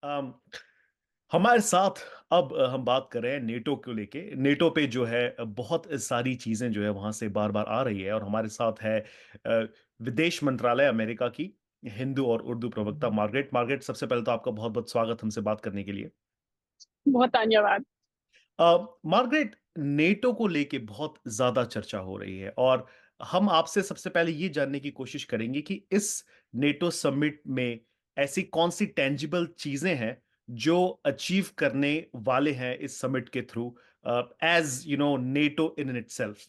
अम, हमारे साथ अब हम बात कर रहे हैं नेटो को लेके। नेटो पे जो है बहुत सारी चीज़ें जो है वहाँ से बार-बार आ रही है और हमारे साथ है विदेश मंत्रालय अमेरिका की हिंदू और उर्दू प्रवक्ता मार्गारेट। मार्गारेट, सबसे पहले तो आपका बहुत-बहुत स्वागत हमसे बात करने के लिए। बहुत धन्यवाद। मार्गारेट, नेटो को लेके बहुत ज़्यादा चर्चा हो रही है और हम आपसे सबसे पहले ये जानने की कोशिश करेंगे कि इस नेटो समिट में ऐसी कौन-सी टैंजिबल चीज़ें हैं जो अचीव करने वाले हैं इस समिट के through, as you know NATO in itself?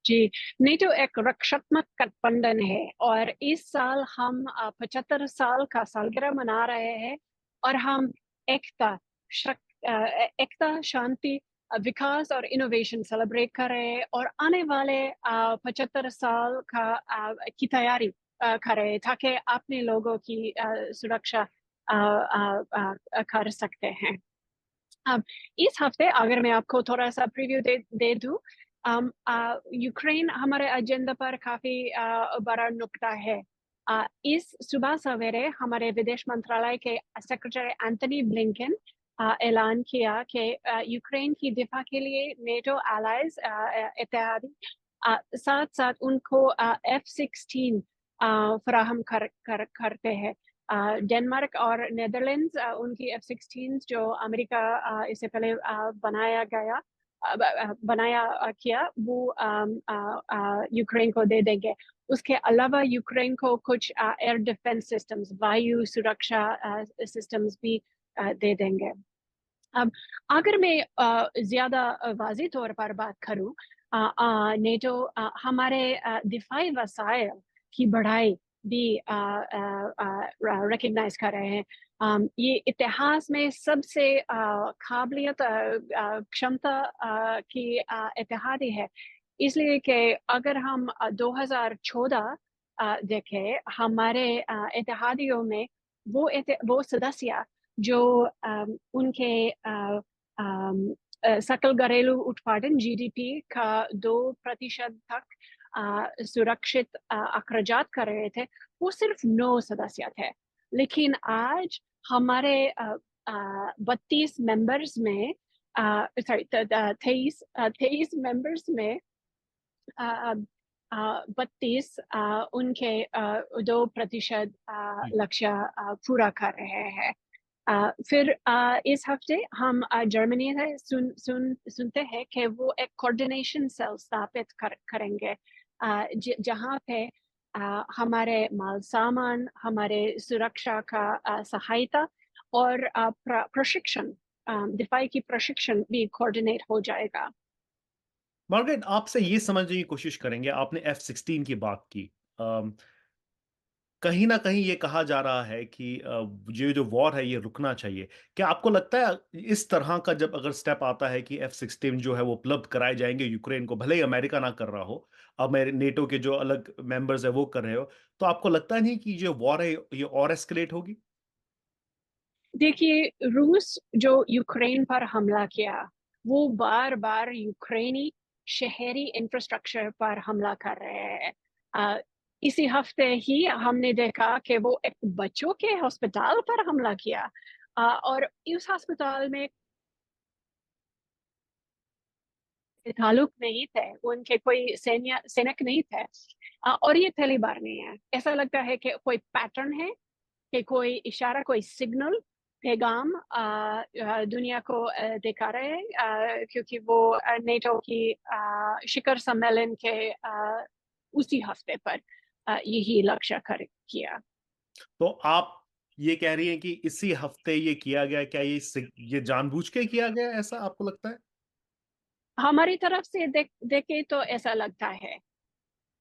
जी, नेटो एक रक्षात्मक गठबंधन है और इस साल हम 75 साल का सालगिरह मना रहे हैं और हम एकता, एकता, शांति, विकास और इनोवेशन सेलिब्रेट कर रहे हैं और आने वाले 75 साल की तैयारी कर रहे हैं ताकि अपने लोगों की सुरक्षा कर सकते हैं। अब इस हफ्ते अगर मैं आपको थोड़ा-सा प्रीव्यू दे दे दूँ, यूक्रेन हमारे एजेंडा पर काफ़ी बड़ा नुकता है। इस सुबह सवेरे हमारे विदेश मंत्रालय के सेक्रेटरी एंथनी ब्लिंकन ऐलान किया कि यूक्रेन की दिफा के लिए नेटो एलाइज़ इत्तेहादी साथ-साथ उनको F-16 फराहम करते हैं। डेनमार्क और नीदरलैंड्स उनकी F-16 जो अमेरिका इससे पहले बनाया किया वो यूक्रेन को दे देंगे। उसके अलावा यूक्रेन को कुछ एयर डिफेंस सिस्टम्स, वायु सुरक्षा सिस्टम्स भी दे देंगे। अब अगर मैं ज़्यादा वाज़ेह तौर पर बात करूँ, नेटो हमारे दिफ़ाई वसाइल की बढ़ाई भी रिकॉग्नाइज़ कर रहे हैं। ये इतिहास में सबसे काबिलियत क्षमता की इत्तेहादी है। इसलिए कि अगर हम 2014 देखें, हमारे इत्तेहादियों में वो सदस्य जो उनके सकल घरेलू उत्पादन जीडीपी का 2% तक सुरक्षित अखराजात कर रहे थे, वो सिर्फ 9 सदस्य थे। लेकिन आज हमारे 32 मेंबर्स में सॉरी 23 मेंबर्स में 32 उनके 2% लक्ष्य पूरा कर रहे हैं। फिर इस हफ्ते हम जर्मनी से सुनते हैं कि वो एक कोऑर्डिनेशन सेल स्थापित करेंगे, जहाँ पे हमारे माल सामान, हमारे सुरक्षा का सहायता और प्रशिक्षण, दिफाई की प्रशिक्षण भी कोऑर्डिनेट हो जाएगा। मार्गारेट, आपसे ये समझने की कोशिश करेंगे, आपने F-16 की बात की। अम कहीं न कहीं ये कहा जा रहा है कि ये जो वॉर है ये रुकना चाहिए। क्या आपको लगता है इस तरह का जब अगर स्टेप आता है कि F-16 जो है वो उपलब्ध कराए जाएँगे यूक्रेन को, भले ही अमेरिका ना कर रहा हो, अब मेरे नेटो के जो अलग मेंबर्स हैं वो कर रहे हो, तो आपको लगता नहीं कि जो वॉर है ये और एस्केलेट होगी? देखिए, रूस जो यूक्रेन पर हमला किया, वो बार-बार यूक्रेनी शहरी इंफ्रास्ट्रक्चर पर हमला कर रहे हैं। इसी हफ्ते ही हमने देखा कि वो एक बच्चों के अस्पताल पर हमला किया, और उस अस्पताल में ताल्लुक नहीं थे, उनके कोई सैनिक नहीं थे। और ये पहली बार नहीं है। ऐसा लगता है कि कोई पैटर्न है कि कोई इशारा, कोई सिग्नल, पैगाम दुनिया को दिखा रहे हैं, क्योंकि वो नेटो की शिखर सम्मेलन के उसी हफ्ते पर यही लक्ष्य कर किया। तो आप ये कह रही हैं कि इसी हफ्ते ये किया गया, क्या ये जानबूझ के किया गया, ऐसा आपको लगता है? हमारी तरफ से देखें तो ऐसा लगता है,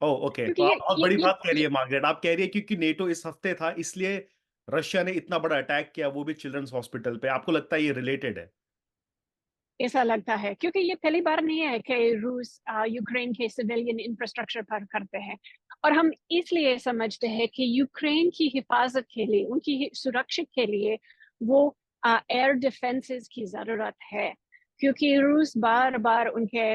ओह! ओके, क्योंकि तो आप बहुत बड़ी बात कह रही ये है मार्गारेट। आप कह रही है क्योंकि नेटो इस हफ्ते था इसलिए रशिया ने इतना बड़ा अटैक किया, वो भी चिल्ड्रन्स हॉस्पिटल पे। आपको लगता है ये रिलेटेड है? ऐसा लगता है, क्योंकि ये पहली बार नहीं है कि रूस यूक्रेन के सिविलियन इंफ्रास्ट्रक्चर पर करते हैं। और हम इसलिए समझते हैं कि यूक्रेन की हिफाजत के लिए, उनकी सुरक्षा के लिए वो एयर डिफेंसेस की ज़रूरत है, क्योंकि रूस बार-बार उनके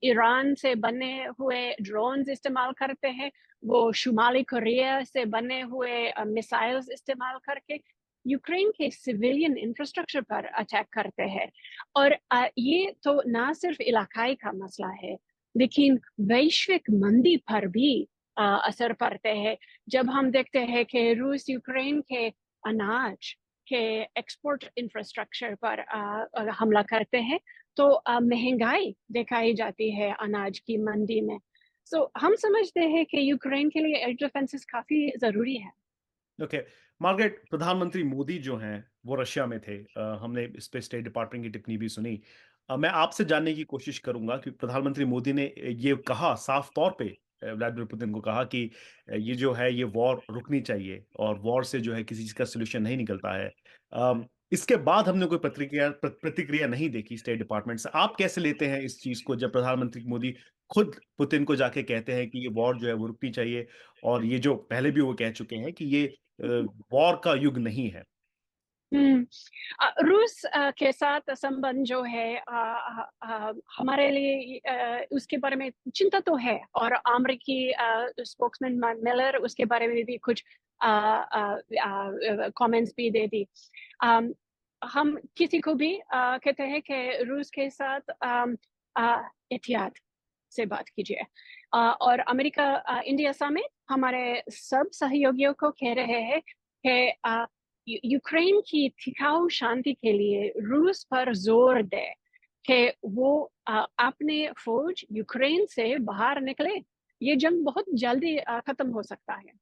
ईरान से बने हुए ड्रोन्स इस्तेमाल करते हैं, वो शुमाली कोरिया से बने हुए मिसाइल्स इस्तेमाल करके यूक्रेन के सिविलियन इंफ्रास्ट्रक्चर पर अटैक करते हैं। और ये तो ना सिर्फ इलाकाई का मसला है, लेकिन वैश्विक मंदी पर भी असर पड़ते हैं। जब हम देखते हैं कि रूस यूक्रेन के अनाज के एक्सपोर्ट इंफ्रास्ट्रक्चर पर हमला करते हैं, तो महंगाई दिखाई जाती है अनाज की मंडी में। सो हम समझते हैं कि यूक्रेन के लिए एयर डिफेंसेस काफ़ी ज़रूरी है। ओके। मार्gaरेट, प्रधानमंत्री मोदी जो हैं, वो रशिया में थे। हमने इस पे स्टेट डिपार्टमेंट की टिप्पणी भी सुनी। मैं आपसे जानने की कोशिश करूँगा कि प्रधानमंत्री मोदी ने ये कहा साफ तौर पे, व्लादिमीर पुतिन को कहा कि ये जो है ये वॉर रुकनी चाहिए और वॉर से जो है किसी चीज़ का सॉल्यूशन नहीं निकलता है। इसके बाद हमने कोई प्रतिक्रिया नहीं देखी स्टेट डिपार्टमेंट से। आप कैसे लेते हैं इस चीज़ को जब प्रधानमंत्री मोदी खुद पुतिन को जाके कहते हैं कि ये वॉर जो है वो रुकनी चाहिए और ये जो पहले भी वो कह चुके हैं कि ये अ, वॉर का युग नहीं है। हुँ। रूस के साथ संबंध जो है हमारे लिए उसके बारे में चिंता तो है, और अमेरिकी स्पोक्समैन मिलर उसके बारे में भी कुछ कमेंट्स भी दे दी। अम, हम किसी को भी कहते हैं कि रूस के साथ एहतियात से बात कीजिए। और अमेरिका इंडिया समेत हमारे सब सहयोगियों को कह रहे हैं कि यूक्रेन की टिकाऊ शांति के लिए रूस पर जोर दे कि वो अपने फौज यूक्रेन से बाहर निकले। ये जंग बहुत जल्दी खत्म हो सकता है।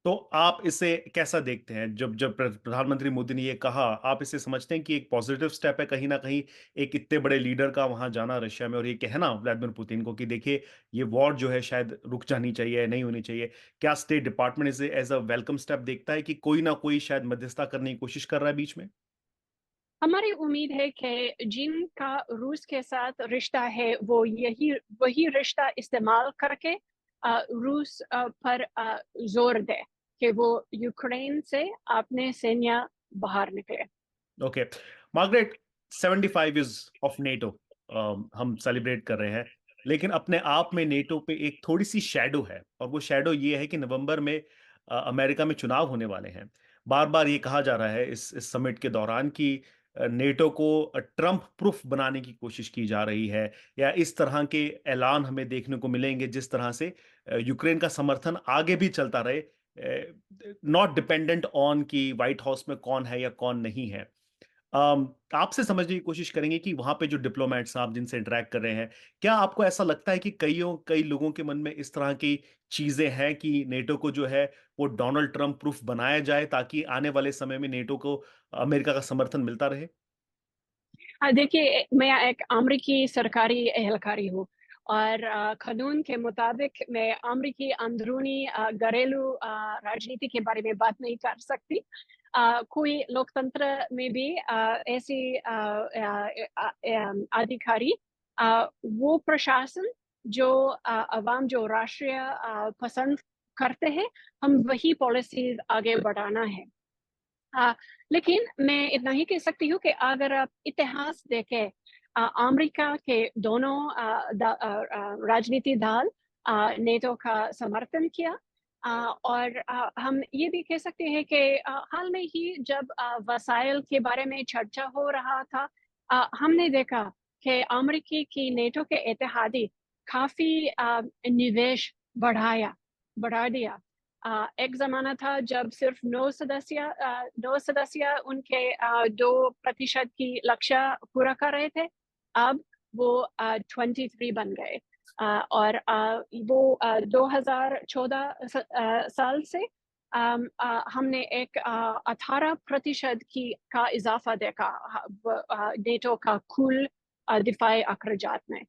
तो आप इसे कैसा देखते हैं? जब जब प्रधानमंत्री मोदी ने ये कहा, आप इसे समझते हैं कि एक पॉजिटिव स्टेप है कहीं न कहीं एक इतने बड़े लीडर का वहाँ जाना रशिया में और ये कहना व्लादिमीर पुतिन को कि देखिए, ये वॉर जो है शायद रुक जानी चाहिए, नहीं होनी चाहिए। क्या स्टेट डिपार्टमेंट इसे एज़ अ वेलकम स्टेप देखता है कि कोई ना कोई शायद मध्यस्थता करने की कोशिश कर रहा है बीच में? हमारी उम्मीद है कि जिनका रूस के साथ रिश्ता है, वो यही वही रिश्ता इस्तेमाल करके रूस पर जोर दे कि वो यूक्रेन से अपने सैन्य बाहर निकले। Okay. Margaret, 75 is of NATO हम सेलिब्रेट कर रहे हैं। लेकिन अपने आप में नेटो पे एक थोड़ी-सी शैडो है और वो शैडो ये है कि नवंबर में अमेरिका में चुनाव होने वाले हैं। बार-बार ये कहा जा रहा है इस समिट के दौरान कि नेटो को ट्रम्प प्रूफ बनाने की कोशिश की जा रही है या इस तरह के ऐलान हमें देखने को मिलेंगे जिस तरह से यूक्रेन का समर्थन आगे भी चलता रहे, नॉट डिपेंडेंट ऑन कि व्हाइट हाउस में कौन है या कौन नहीं है। आपसे समझने की कोशिश करेंगे कि वहाँ पे जो डिप्लोमैट्स आप जिनसे इंटरैक्ट कर रहे हैं, क्या आपको ऐसा लगता है कि कई लोगों के मन में इस तरह की चीज़ें हैं कि नेटो को जो है वो डोनाल्ड ट्रम्प प्रूफ बनाया जाए ताकि आने वाले समय में नेटो को अमेरिका का समर्थन मिलता रहे? देखिए, मैं एक अमरीकी सरकारी एहलकारी हूँ, और कानून के मुताबिक मैं अमरीकी अंदरूनी घरेलू राजनीति के बारे में बात नहीं कर सकती। कोई लोकतंत्र में भी ऐसी अधिकारी वो प्रशासन जो अवाम जो राष्ट्रीय पसंद करते हैं, हम वही पॉलिसीज़ आगे बढ़ाना है। हाँ, लेकिन मैं इतना ही कह सकती हूँ कि अगर आप इतिहास देखें, अमेरिका के दोनों राजनीति दल नेटो का समर्थन किया। और हम ये भी कह सकते हैं कि हाल में ही जब वसाइल के बारे में चर्चा हो रहा था, हमने देखा कि अमेरिकी की नेटो के इत्तेहादी काफ़ी निवेश बढ़ा दिया। एक ज़माना था जब सिर्फ 9 सदस्य उनके 2% की लक्ष्य पूरा कर रहे थे। अब वो 23 बन गए। और वो 2014 साल से हमने एक 18% की का इज़ाफ़ा देखा नेटो का कुल दिफ़ाई अखराजात में।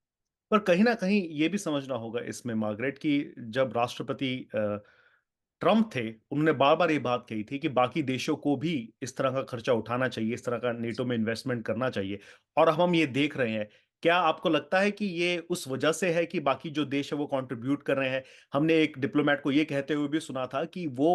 पर कहीं न कहीं ये भी समझना होगा इसमें मार्गरेट कि जब राष्ट्रपति ट्रम्प थे, उन्होंने बार-बार ये बात कही थी कि बाकी देशों को भी इस तरह का खर्चा उठाना चाहिए, इस तरह का नेटो में इन्वेस्टमेंट करना चाहिए और अब हम ये देख रहे हैं। क्या आपको लगता है कि ये उस वजह से है कि बाकी जो देश है वो कंट्रीब्यूट कर रहे हैं? हमने एक डिप्लोमैट को ये कहते हुए भी सुना था कि वो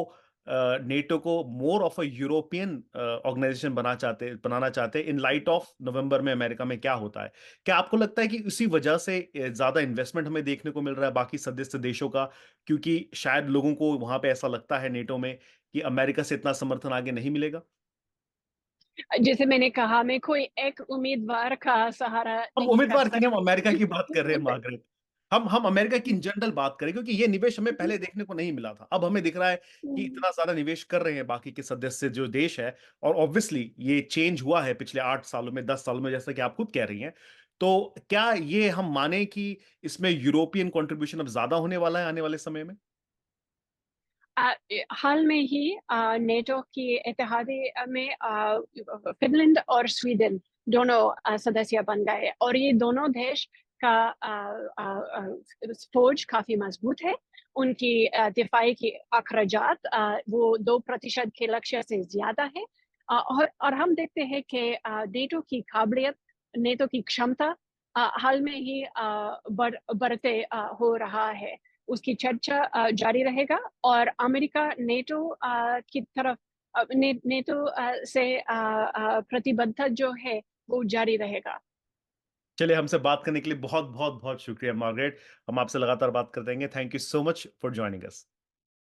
नेटो को more of a European organisation बनाना चाहते हैं इन लाइट ऑफ नवंबर में अमेरिका में क्या होता है। क्या आपको लगता है कि उसी वजह से ज़्यादा इन्वेस्टमेंट हमें देखने को मिल रहा है बाकी सदस्य देशों का? क्योंकि शायद लोगों को वहाँ पे ऐसा लगता है नेटो में कि अमेरिका से इतना समर्थन आगे नहीं मिलेगा? जैसे मैंने कहा, मैं कोई एक उम्मीदवार का सहारा हम नहीं कर उम्मीदवार की नहीं, हम अमेरिका सकती। की बात कर रहे हैं मार्गरेट। हम अमेरिका की इन जनरल बात करें क्योंकि ये निवेश हमें पहले देखने को नहीं मिला था। अब हमें दिख रहा है कि इतना ज़्यादा निवेश कर रहे हैं बाकी के सदस्य जो देश है और ऑब्वियसली ये चेंज हुआ है पिछले 8 सालों में, 10 सालों में जैसा कि आप खुद कह रही हैं। तो क्या ये हम माने कि इसमें यूरोपियन कंट्रीब्यूशन अब ज़्यादा होने वाला है आने वाले समय में? हाल में ही नेटो की इत्तेहादी में फ़िनलैंड और स्वीडन दोनों सदस्य बन गए और ये दोनों देश का फ़ौज काफ़ी मज़बूत है। उनकी दिफ़ाई की अख़राजात वो 2% के लक्ष्य से ज़्यादा है। और हम देखते हैं कि नेटो की काबिलियत, नेटो की क्षमता हाल में ही बढ़ते हो रहा है। उसकी चर्चा जारी रहेगा और अमेरिका नेटो की तरफ नेटो से प्रतिबद्धता जो है वो जारी रहेगा। चलिए हमसे बात करने के लिए बहुत-बहुत बहुत बहुत शुक्रिया मार्गरेट। हम आपसे लगातार बात करते रहेंगे। Thank you so much for joining us.